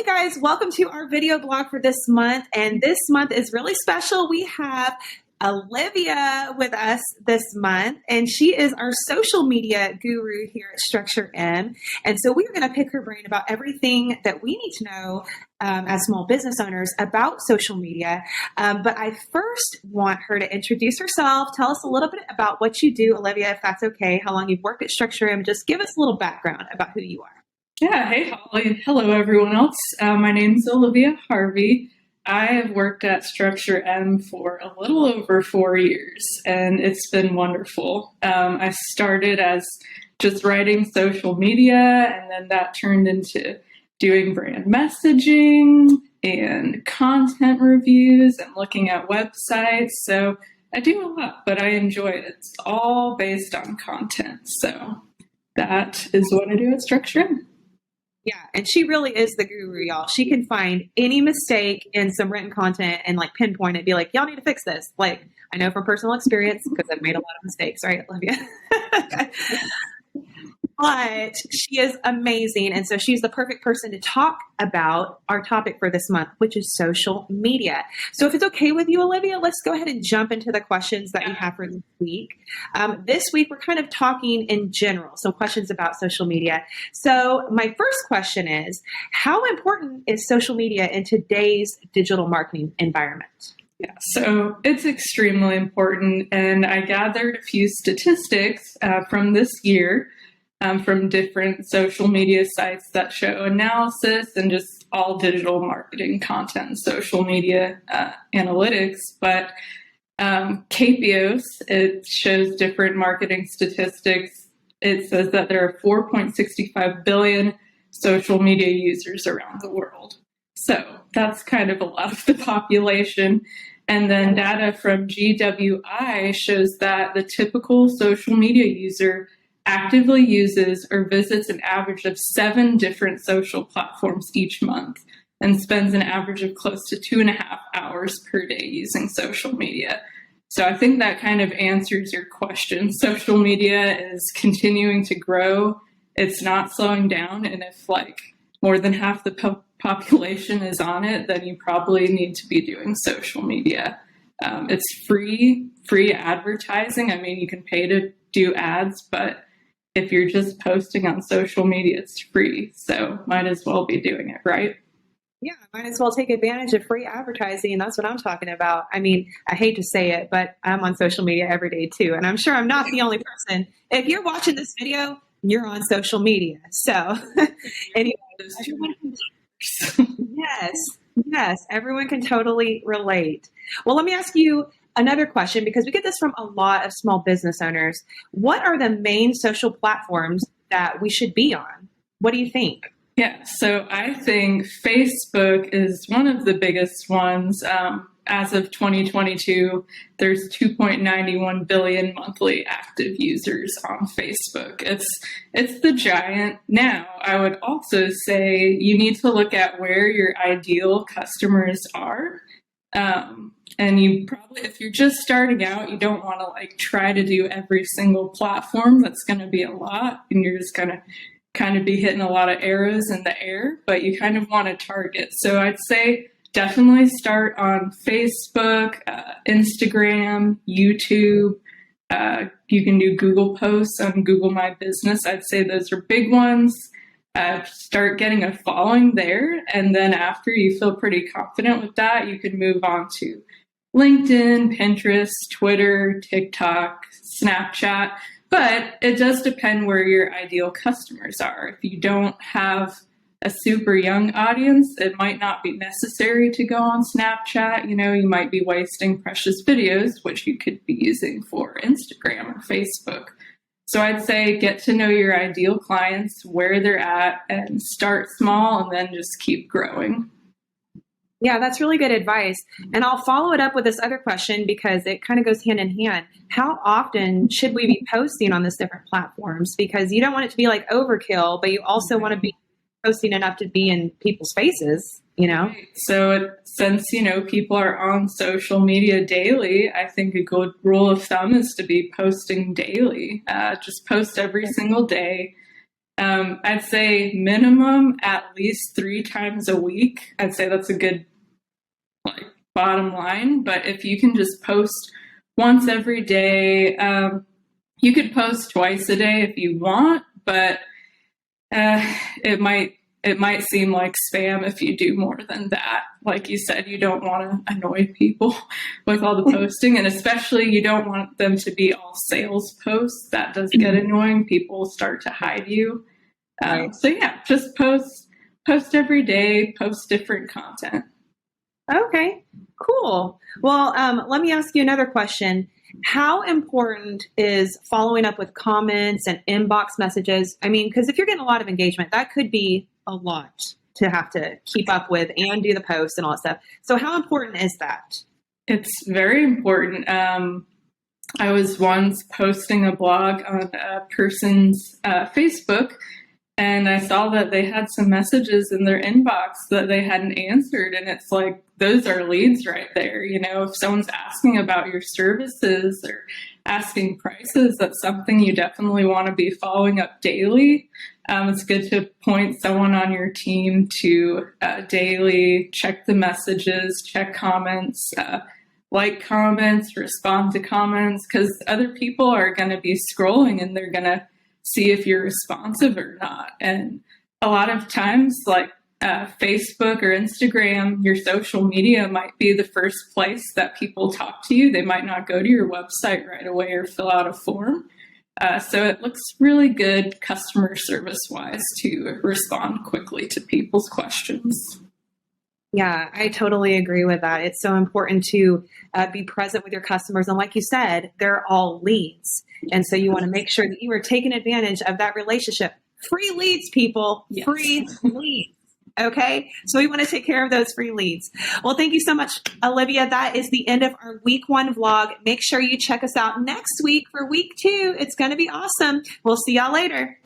Hey guys, welcome to our video blog for this month. And this month is really special. We have Olivia with us this month, and she is our social media guru here at Structure M. And so we are going to pick her brain about everything that we need to know as small business owners about social media. But I first want her to introduce herself. Tell us a little bit about what you do, Olivia, if that's okay, how long you've worked at Structure M. Just give us a little background about who you are. Yeah, hey Holly. Hello everyone else. My name is Olivia Harvey. I have worked at Structure M for a little over 4 years, and it's been wonderful. I started as just writing social media, and then that turned into doing brand messaging and content reviews and looking at websites. So I do a lot, but I enjoy it. It's all based on content. So that is what I do at Structure M. Yeah, and she really is the guru, y'all. She can find any mistake in some written content and like pinpoint it, be like, y'all need to fix this. Like, I know from personal experience because I've made a lot of mistakes, right, Olivia? But she is amazing. And so she's the perfect person to talk about our topic for this month, which is social media. So if it's okay with you, Olivia, let's go ahead and jump into the questions that we have for this week. This week, we're kind of talking in general, some questions about social media. So my first question is, how important is social media in today's digital marketing environment? Yeah, so it's extremely important. And I gathered a few statistics from this year from different social media sites that show analysis and just all digital marketing content, social media analytics. But KPOS, it shows different marketing statistics. It says that there are 4.65 billion social media users around the world. So that's kind of a lot of the population. And then data from GWI shows that the typical social media user actively uses or visits an average of 7 different social platforms each month and spends an average of close to 2.5 hours per day using social media. So I think that kind of answers your question. Social media is continuing to grow. It's not slowing down. And if like more than half the population is on it, then you probably need to be doing social media. It's free advertising. I mean, you can pay to do ads, but if you're just posting on social media, it's free. So might as well be doing it, right? Yeah, might as well take advantage of free advertising. And that's what I'm talking about. I mean, I hate to say it, but I'm on social media every day too. And I'm sure I'm not the only person. If you're watching this video, you're on social media. So anyway, yes, everyone can totally relate. Well, let me ask you another question, because we get this from a lot of small business owners. What are the main social platforms that we should be on? What do you think? Yeah, so I think Facebook is one of the biggest ones. As of 2022, there's 2.91 billion monthly active users on Facebook. It's the giant. Now, I would also say you need to look at where your ideal customers are. And you probably, if you're just starting out, you don't want to like try to do every single platform. That's going to be a lot, and you're just going to kind of be hitting a lot of arrows in the air, but you kind of want to target. So I'd say definitely start on Facebook, Instagram, YouTube. You can do Google posts on Google My Business. I'd say those are big ones. Start getting a following there. And then after you feel pretty confident with that, you can move on to LinkedIn, Pinterest, Twitter, TikTok, Snapchat. But it does depend where your ideal customers are. If you don't have a super young audience, it might not be necessary to go on Snapchat. You know, you might be wasting precious videos, which you could be using for Instagram or Facebook. So I'd say get to know your ideal clients, where they're at, and start small and then just keep growing. Yeah, that's really good advice. And I'll follow it up with this other question because it kind of goes hand in hand. How often should we be posting on these different platforms? Because you don't want it to be like overkill, but you also want to be posting enough to be in people's faces, you know? Right. So since, you know, people are on social media daily, I think a good rule of thumb is to be posting daily. Just post every single day. I'd say minimum at least 3 times a week. I'd say that's a good like bottom line. But if you can just post once every day, you could post twice a day if you want, but it might seem like spam if you do more than that. Like you said, you don't want to annoy people with all the posting, and especially you don't want them to be all sales posts. That does get annoying. People start to hide you. Right. So yeah, just post every day, post different content. Okay, cool. Well, let me ask you another question. How important is following up with comments and inbox messages? I mean, because if you're getting a lot of engagement, that could be a lot to have to keep up with and do the posts and all that stuff. So how important is that? It's very important. I was once posting a blog on a person's Facebook, and I saw that they had some messages in their inbox that they hadn't answered. And it's like, those are leads right there. You know, if someone's asking about your services or asking prices, that's something you definitely want to be following up daily. It's good to point someone on your team to daily check the messages, check comments, like comments, respond to comments, because other people are going to be scrolling and they're going to see if you're responsive or not. And a lot of times, like Facebook or Instagram, your social media might be the first place that people talk to you. They might not go to your website right away or fill out a form. So it looks really good customer service wise to respond quickly to people's questions. Yeah, I totally agree with that. It's so important to be present with your customers. And like you said, they're all leads. And so you want to make sure that you are taking advantage of that relationship. Free leads, people, Yes. Free leads. Okay. So we want to take care of those free leads. Well, thank you so much, Olivia. That is the end of our week 1 vlog. Make sure you check us out next week for week 2. It's going to be awesome. We'll see y'all later.